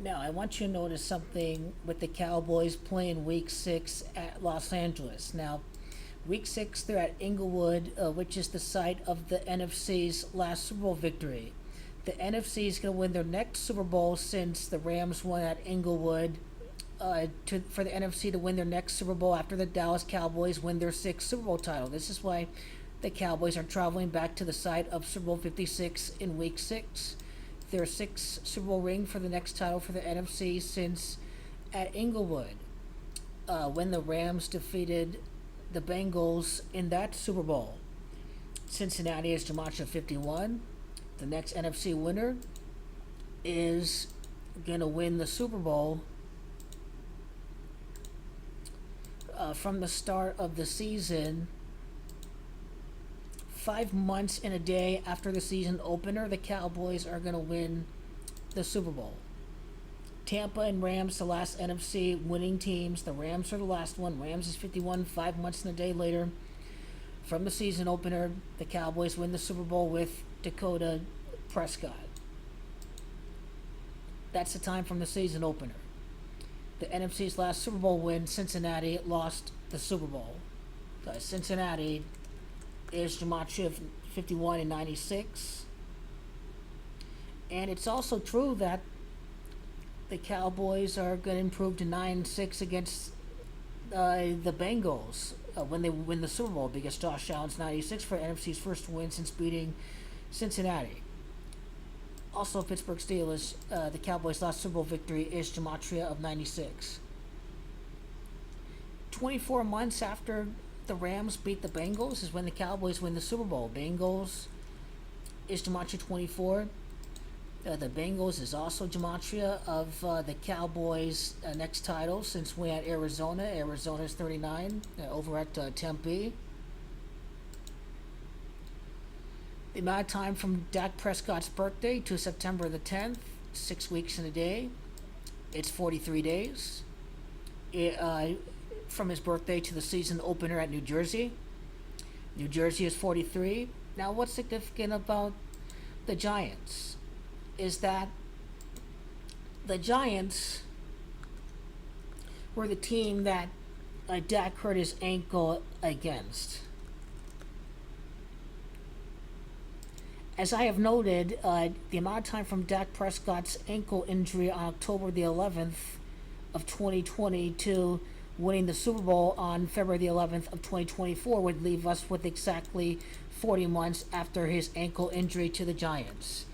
Now, I want you to notice something with the Cowboys playing Week 6 at Los Angeles. Now, Week 6, they're at Inglewood, which is the site of the NFC's last Super Bowl victory. The NFC is going to win their next Super Bowl since the Rams won at Inglewood. For the NFC to win their next Super Bowl after the Dallas Cowboys win their sixth Super Bowl title. This is why the Cowboys are traveling back to the site of Super Bowl 56 in Week 6. Their sixth Super Bowl ring for the next title for the NFC since at Inglewood, when the Rams defeated the Bengals in that Super Bowl. Cincinnati is Gematria 51. The next NFC winner is going to win the Super Bowl from the start of the season. 5 months and a day after the season opener, the Cowboys are going to win the Super Bowl. Tampa and Rams, the last NFC winning teams. The Rams are the last one. Rams is 51, 5 months and a day later. From the season opener, the Cowboys win the Super Bowl with Dakota Prescott. That's the time from the season opener. The NFC's last Super Bowl win, Cincinnati lost the Super Bowl. Cincinnati is Gematria 51 and 96. And it's also true that the Cowboys are going to improve to 9-6 against the Bengals when they win the Super Bowl, because Josh Allen's 96 for NFC's first win since beating Cincinnati. Also, Pittsburgh Steelers, the Cowboys' last Super Bowl victory is Gematria of 96. 24 months after the Rams beat the Bengals is when the Cowboys win the Super Bowl. Bengals is Gematria 24. The Bengals is also Gematria of the Cowboys' next title since we had Arizona. Arizona is 39 over at Tempe. The amount of time from Dak Prescott's birthday to September the 10th, 6 weeks and a day, it's 43 days. From his birthday to the season opener at New Jersey. New Jersey is 43. Now, what's significant about the Giants is that the Giants were the team that Dak hurt his ankle against. As I have noted, the amount of time from Dak Prescott's ankle injury on October the 11th of 2020 to winning the Super Bowl on February the 11th of 2024 would leave us with exactly 40 months after his ankle injury to the Giants.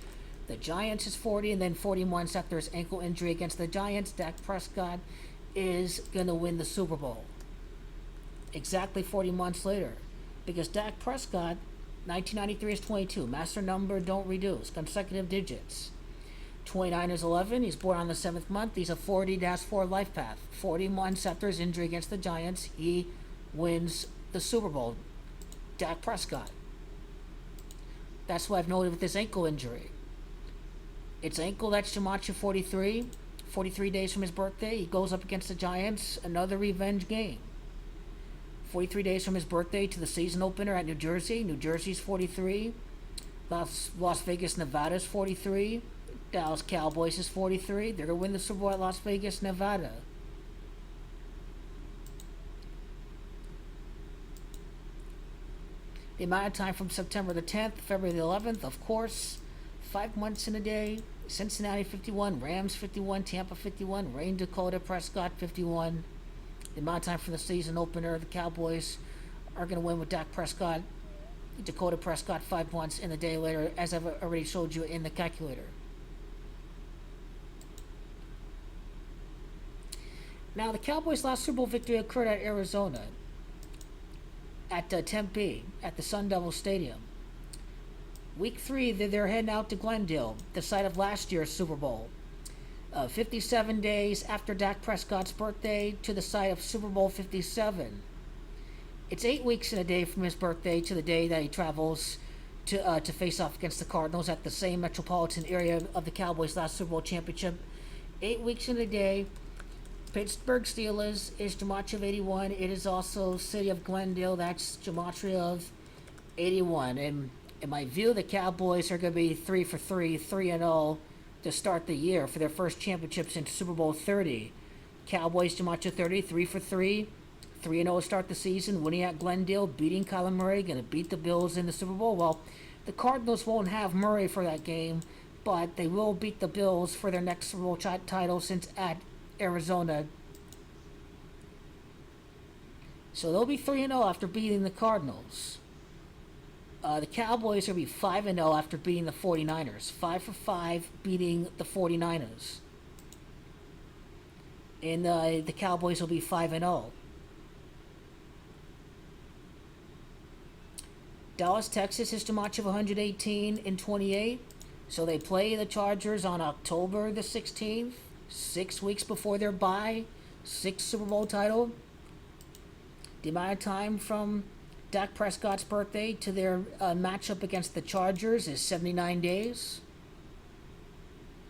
The Giants is 40, and then 40 months after his ankle injury against the Giants, Dak Prescott is going to win the Super Bowl. Exactly 40 months later. Because Dak Prescott, 1993 is 22. Master number, don't reduce. Consecutive digits. 29 is 11. He's born on the 7th month. He's a 40-4 life path. 40 months after his injury against the Giants, he wins the Super Bowl. Dak Prescott. That's what I've noted with this ankle injury. It's ankle, that's Gematria 43. 43 days from his birthday, he goes up against the Giants. Another revenge game. 43 days from his birthday to the season opener at New Jersey. New Jersey's 43. Las Vegas, Nevada's 43. Dallas Cowboys is 43. They're going to win the Super Bowl at Las Vegas, Nevada. The amount of time from September the 10th, February the 11th, of course, 5 months in a day. Cincinnati 51, Rams 51, Tampa 51, Rain Dakota Prescott 51. The amount of time from the season opener, the Cowboys are going to win with Dak Prescott, Dakota Prescott 5 months in a day later, as I've already showed you in the calculator. Now, the Cowboys' last Super Bowl victory occurred at Arizona, at Tempe, at the Sun Devil Stadium. Week 3, they're heading out to Glendale, the site of last year's Super Bowl. 57 days after Dak Prescott's birthday to the site of Super Bowl 57. It's 8 weeks and a day from his birthday to the day that he travels to face off against the Cardinals at the same metropolitan area of the Cowboys' last Super Bowl championship. 8 weeks and a day. Pittsburgh Steelers is Gematria of 81. It is also City of Glendale. That's Gematria of 81. And in my view, the Cowboys are going to be 3 for 3, 3-0 to start the year for their first championship since Super Bowl 30. Cowboys Jamacha 30, 3 for 3. 3-0 to start the season, winning at Glendale, beating Kyler Murray, going to beat the Bills in the Super Bowl. Well, the Cardinals won't have Murray for that game, but they will beat the Bills for their next Super Bowl title since at Arizona. So they'll be 3-0 after beating the Cardinals. The Cowboys will be 5-0 after beating the 49ers. 5 for 5 beating the 49ers. And the Cowboys will be 5-0. Dallas, Texas is to match of 118 and 28. So they play the Chargers on October the 16th, 6 weeks before their bye, 6th Super Bowl title. The amount of time from Dak Prescott's birthday to their matchup against the Chargers is 79 days.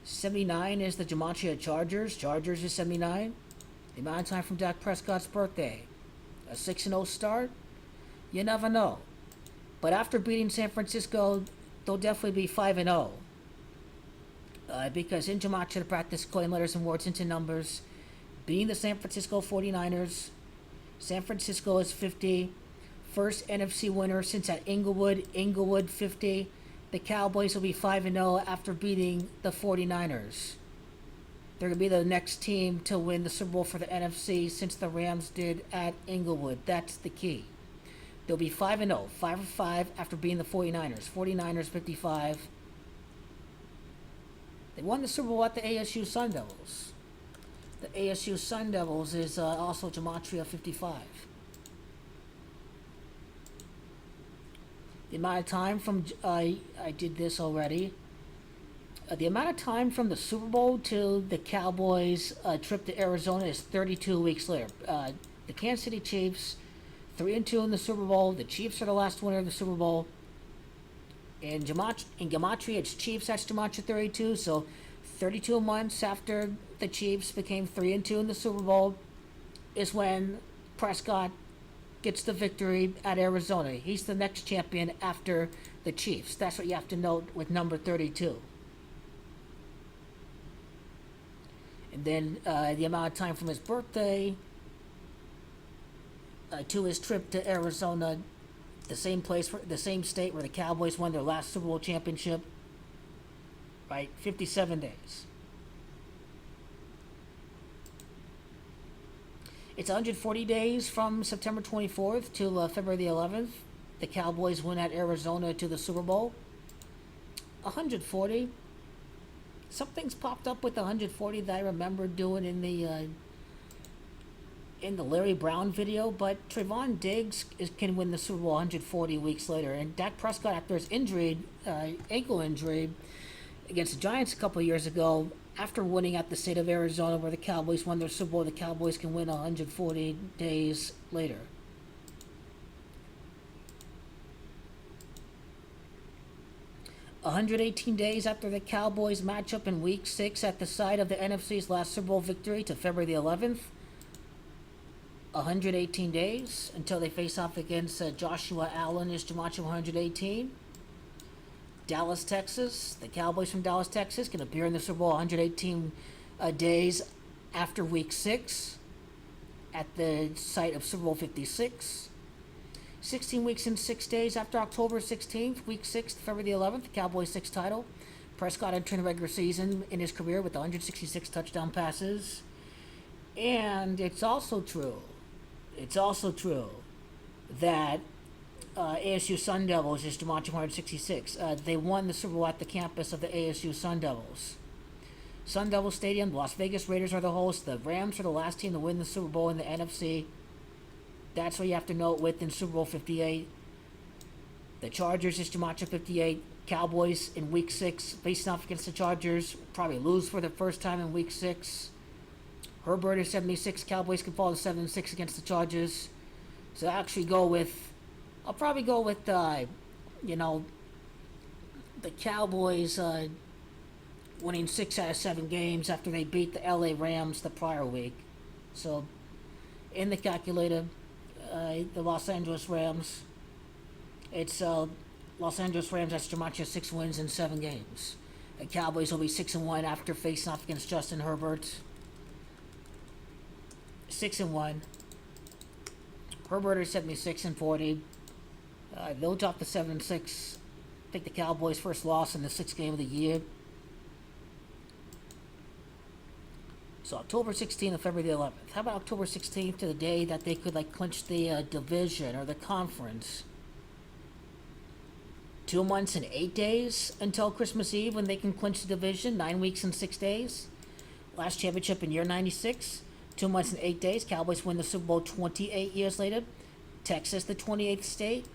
79 is the Gematria Chargers. Chargers is 79. The amount of time from Dak Prescott's birthday. A 6-0 start? You never know. But after beating San Francisco, they'll definitely be 5-0. Because in Gematria, to practice coin letters and words into numbers, beating the San Francisco 49ers, San Francisco is 50. First NFC winner since at Inglewood. Inglewood 50. The Cowboys will be 5-0 after beating the 49ers. They're going to be the next team to win the Super Bowl for the NFC since the Rams did at Inglewood. That's the key. They'll be 5-0. 5 for 5 after beating the 49ers. 49ers 55. They won the Super Bowl at the ASU Sun Devils. The ASU Sun Devils is also Gematria 55. The amount of time from, I did this already. The amount of time from the Super Bowl to the Cowboys' trip to Arizona is 32 weeks later. The Kansas City Chiefs, 3-2 in the Super Bowl. The Chiefs are the last winner of the Super Bowl. In Gematria, it's Chiefs, that's Gematria 32. So 32 months after the Chiefs became 3-2 in the Super Bowl is when Prescott gets the victory at Arizona. He's the next champion after the Chiefs. That's what you have to note with number 32. And then the amount of time from his birthday to his trip to Arizona, the same place, the same state where the Cowboys won their last Super Bowl championship, right? 57 days. It's 140 days from September 24th to February the 11th. The Cowboys win at Arizona to the Super Bowl. 140. Something's popped up with the 140 that I remember doing in the Larry Brown video, but Trevon Diggs can win the Super Bowl 140 weeks later. And Dak Prescott, after his injury, ankle injury against the Giants a couple of years ago, after winning at the state of Arizona where the Cowboys won their Super Bowl, the Cowboys can win 140 days later. "118 days after the Cowboys matchup in Week 6 at the site of the NFC's last Super Bowl victory to February the 11th. 118 days until they face off against Joshua Allen is Gematria 118. Dallas, Texas. The Cowboys from Dallas, Texas can appear in the Super Bowl 118 days after Week 6 at the site of Super Bowl 56. 16 weeks and 6 days after October 16th, Week 6, February the 11th, the Cowboys' 6th title. Prescott entering the regular season in his career with 166 touchdown passes. And it's also true that ASU Sun Devils is Gematria 166. They won the Super Bowl at the campus of the ASU Sun Devils. Sun Devil Stadium, Las Vegas Raiders are the hosts. The Rams are the last team to win the Super Bowl in the NFC. That's what you have to note with in Super Bowl 58. The Chargers is Gematria 58. Cowboys in Week 6 facing off against the Chargers. Probably lose for the first time in Week 6. Herbert is 76. Cowboys can fall to 7-6 against the Chargers. So I'll probably go with, the Cowboys winning 6 out of 7 games after they beat the LA Rams the prior week. So, in the calculator, the Los Angeles Rams, it's Los Angeles Rams, that's Gematria 6 wins in 7 games. The Cowboys will be 6-1 after facing off against Justin Herbert. 6-1. Herbert is 76-40. They'll drop to 7-6. Take the Cowboys' first loss in the 6th game of the year. So October 16th and February the 11th. How about October 16th to the day that they could clinch the division or the conference? 2 months and 8 days until Christmas Eve when they can clinch the division. 9 weeks and 6 days. Last championship in year 96. 2 months and 8 days. Cowboys win the Super Bowl 28 years later. Texas, the 28th state.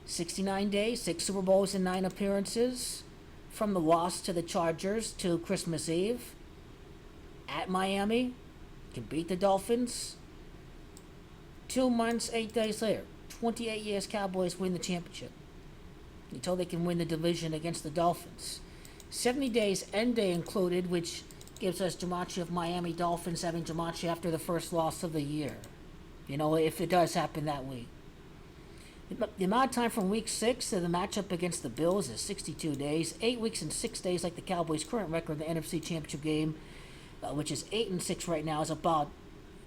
69 days. 6 Super Bowls and 9 appearances. From the loss to the Chargers to Christmas Eve. At Miami. Can beat the Dolphins. 2 months, 8 days later. 28 years Cowboys win the championship. Until they can win the division against the Dolphins. 70 days end day included, which gives us Jumanji of Miami Dolphins having Jumanji after the first loss of the year. If it does happen that week. The amount of time from week 6 to the matchup against the Bills is 62 days. 8 weeks and 6 days, like the Cowboys' current record in the NFC Championship game, which is 8-6 right now, is about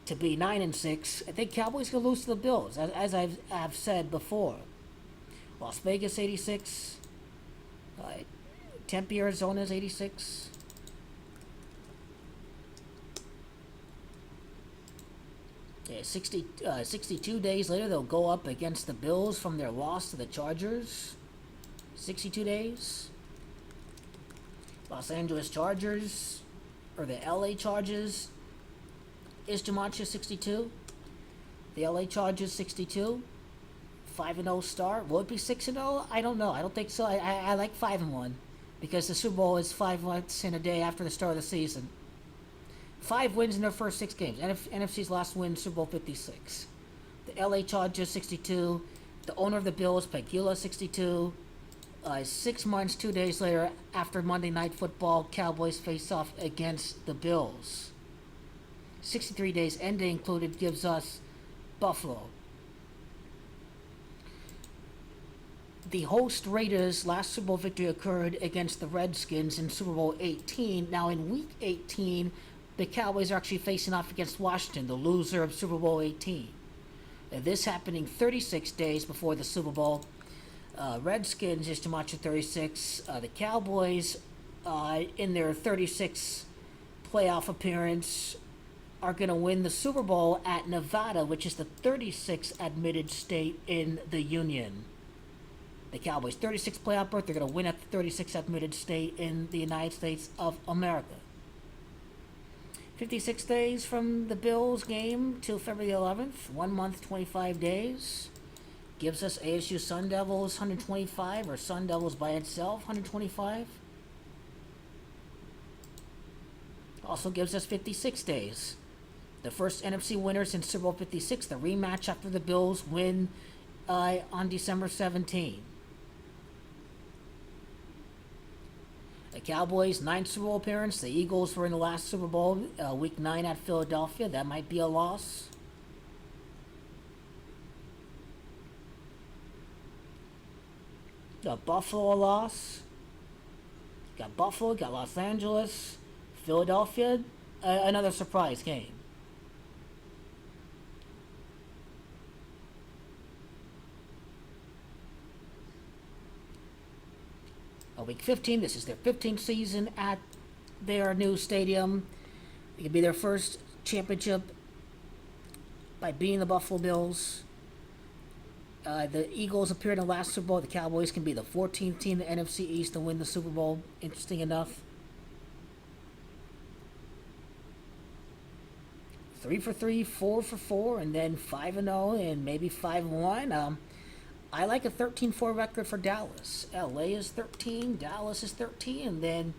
to be 9-6. I think Cowboys can lose to the Bills, as I've said before. Las Vegas 86. Tempe, Arizona is 86. Yeah, 62 days later, they'll go up against the Bills from their loss to the Chargers. 62 days. Los Angeles Chargers, or the LA Chargers, is Jumanji 62. The LA Chargers 62. 5-0 start. Will it be 6-0? I don't know. I don't think so. I like 5-1 because the Super Bowl is 5 months in a day after the start of the season. 5 wins in their first 6 games. NFC's last win, Super Bowl 56. The LA Chargers 62. The owner of the Bills, Pegula 62. 6 months, 2 days later, after Monday Night Football, Cowboys face off against the Bills. 63 days end day included gives us Buffalo. The host Raiders' last Super Bowl victory occurred against the Redskins in Super Bowl 18. Now, in Week 18, the Cowboys are actually facing off against Washington, the loser of Super Bowl 18. This happening 36 days before the Super Bowl. Redskins is to match at 36. The Cowboys, in their 36th playoff appearance, are going to win the Super Bowl at Nevada, which is the 36th admitted state in the Union. The Cowboys' 36th playoff berth, they're going to win at the 36th admitted state in the United States of America. 56 days from the Bills game till February 11th, 1 month, 25 days. Gives us ASU Sun Devils 125, or Sun Devils by itself 125. Also gives us 56 days. The first NFC winner since Super Bowl 56, the rematch after the Bills win on December 17. The Cowboys' 9th Super Bowl appearance. The Eagles were in the last Super Bowl, Week 9 at Philadelphia. That might be a loss. Got Buffalo a loss. Got Buffalo, got Los Angeles. Philadelphia, another surprise game. Week 15, this is their 15th season at their new stadium. It could be their first championship by beating the Buffalo Bills. The Eagles appeared in the last Super Bowl. The Cowboys can be the 14th team in the NFC East to win the Super Bowl. Interesting enough. 3 for 3, 4 for 4, and then 5-0, and maybe 5-1. I like a 13-4 record for Dallas. LA is 13, Dallas is 13, and then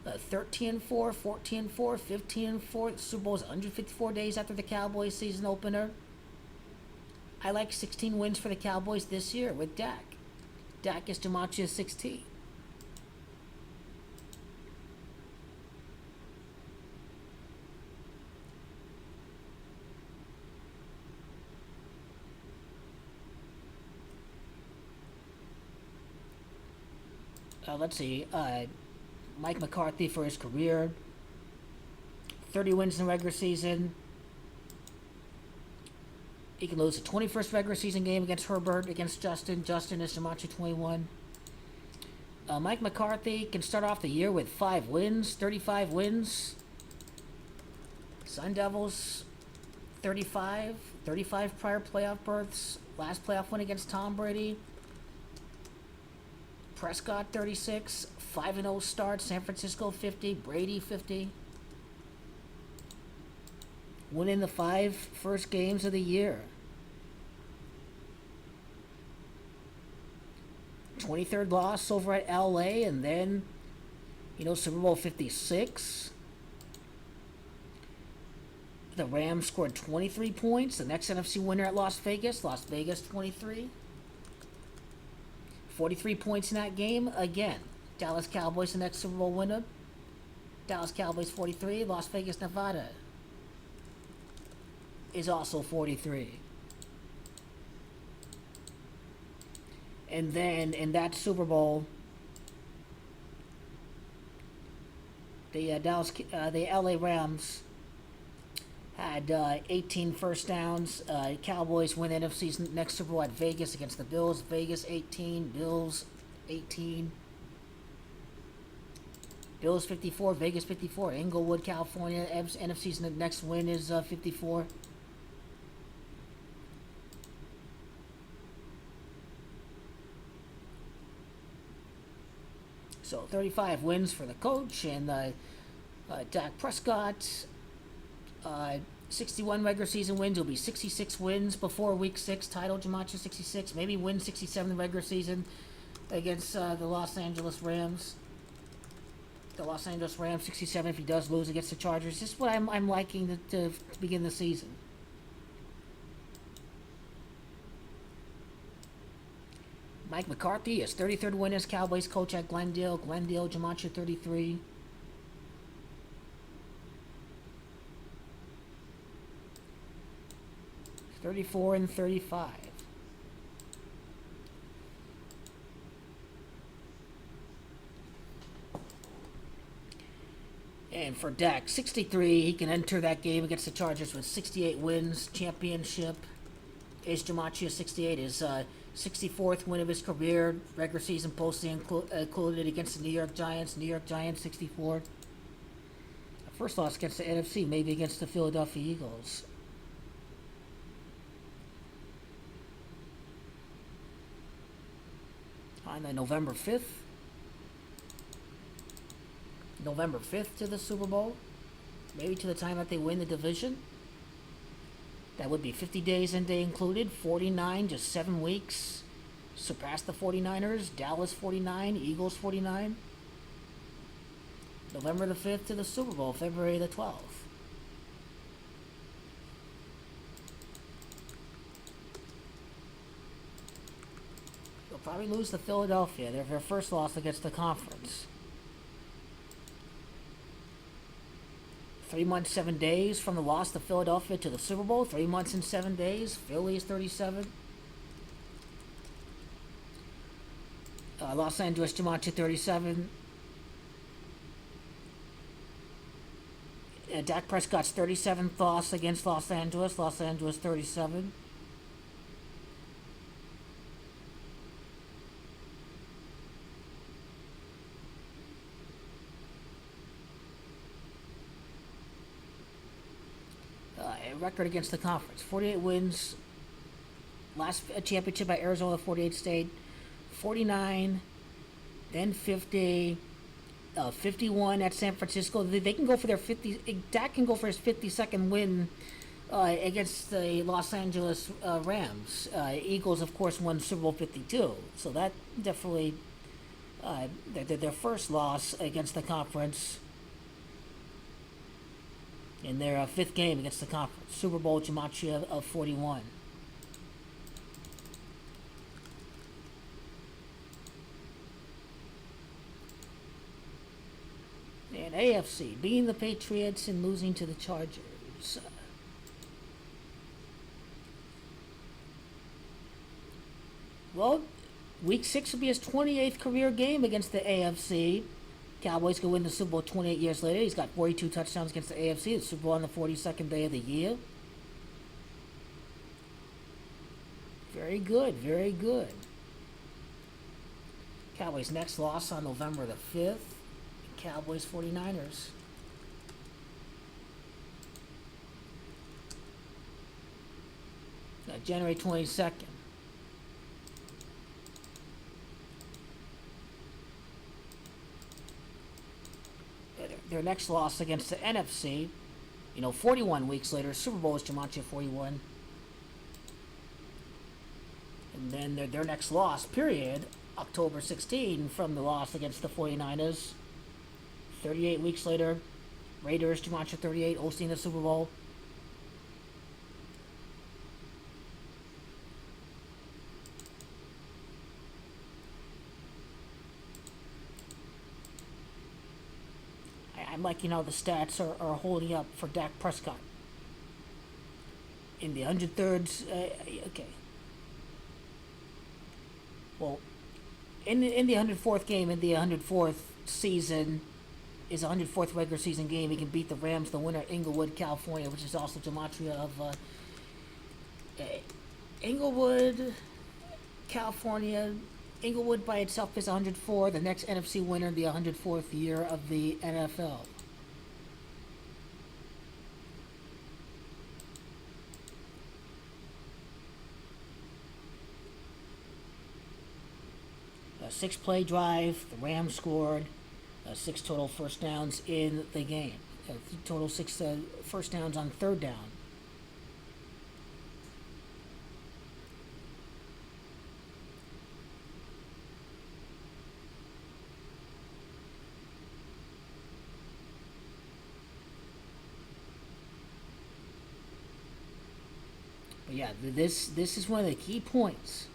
13-4, 14-4, 15-4. The Super Bowl is 154 days after the Cowboys season opener. I like 16 wins for the Cowboys this year with Dak. Dak is Jumanji 16. Let's see. Mike McCarthy for his career. 30 wins in the regular season. He can lose the 21st regular season game against Herbert, against Justin. Justin is Jamachi 21. Mike McCarthy can start off the year with 5 wins, 35 wins. Sun Devils, 35 prior playoff berths. Last playoff win against Tom Brady. Prescott, 36. 5-0 start. San Francisco, 50. Brady, 50. Winning the 5 first games of the year. 23rd loss over at LA, and then, Super Bowl 56. The Rams scored 23 points. The next NFC winner at Las Vegas. Las Vegas 23. 43 points in that game. Again, Dallas Cowboys the next Super Bowl winner. Dallas Cowboys 43. Las Vegas, Nevada is also 43. And then in that Super Bowl, the LA Rams had 18 first downs. Cowboys win NFC's next Super Bowl at Vegas against the Bills. Vegas 18, Bills 18. Bills 54, Vegas 54. Inglewood, California. NFC's next win is 54. So 35 wins for the coach and Dak Prescott. 61 regular season wins. It'll be 66 wins before Week 6. Title Jamacha 66. Maybe win 67 in the regular season against the Los Angeles Rams. The Los Angeles Rams 67 if he does lose against the Chargers. This is what I'm liking to begin the season. Mike McCarthy, his 33rd win as Cowboys coach at Glendale. Glendale, Jamacha 33. and 35. And for Dak, 63, he can enter that game against the Chargers with 68 wins, championship. Is Jamachi 68, his 64th win of his career, regular season postseason included against the New York Giants. New York Giants 64. First loss against the NFC, maybe against the Philadelphia Eagles. On the November 5th to the Super Bowl, maybe to the time that they win the division. That would be 50 days and day included, 49, just 7 weeks. Surpassed the 49ers, Dallas 49, Eagles 49. November the 5th to the Super Bowl, February the 12th. They'll probably lose to Philadelphia, their first loss against the conference. 3 months, 7 days from the loss to Philadelphia to the Super Bowl. 3 months and 7 days. Philly is 37. Los Angeles, Jamacha 37. Dak Prescott's 37th loss against Los Angeles. Los Angeles 37. Record against the conference, 48 wins. Last championship by Arizona, 48 state. 49, then 50, 51 at San Francisco. They can go for their 50. Dak can go for his 52nd win against the Los Angeles Rams. Eagles, of course, won Super Bowl 52, so that definitely their first loss against the conference. In their 5th game against the conference. Super Bowl Jamacha of 41. And AFC, beating the Patriots and losing to the Chargers. Well, Week 6 will be his 28th career game against the AFC. Cowboys could win the Super Bowl 28 years later. He's got 42 touchdowns against the AFC. The Super Bowl on the 42nd day of the year. Very good, very good. Cowboys' next loss on November the 5th. Cowboys 49ers. January 22nd. Their next loss against the NFC. 41 weeks later, Super Bowl is Jumanji 41. And then their next loss, period, October 16, from the loss against the 49ers. 38 weeks later, Raiders, Jumanji 38, hosting the Super Bowl. I'm liking how the stats are holding up for Dak Prescott. In the 103rd, okay. Well, in the 104th game, in the 104th season, is a 104th regular season game. He can beat the Rams, the winner, Inglewood, California, which is also gematria of Inglewood, California. Inglewood by itself is 104. The next NFC winner, the 104th year of the NFL. A 6-play drive. The Rams scored 6 total first downs in the game. Total 6 first downs on third down. But yeah, this is one of the key points.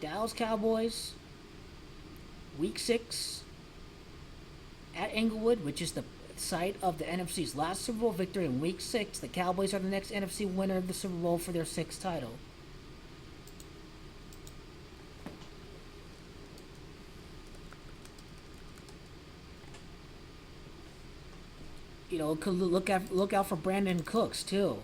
Dallas Cowboys, Week 6 at Inglewood, which is the site of the NFC's last Super Bowl victory in Week 6. The Cowboys are the next NFC winner of the Super Bowl for their 6th title. Could look out for Brandon Cooks too.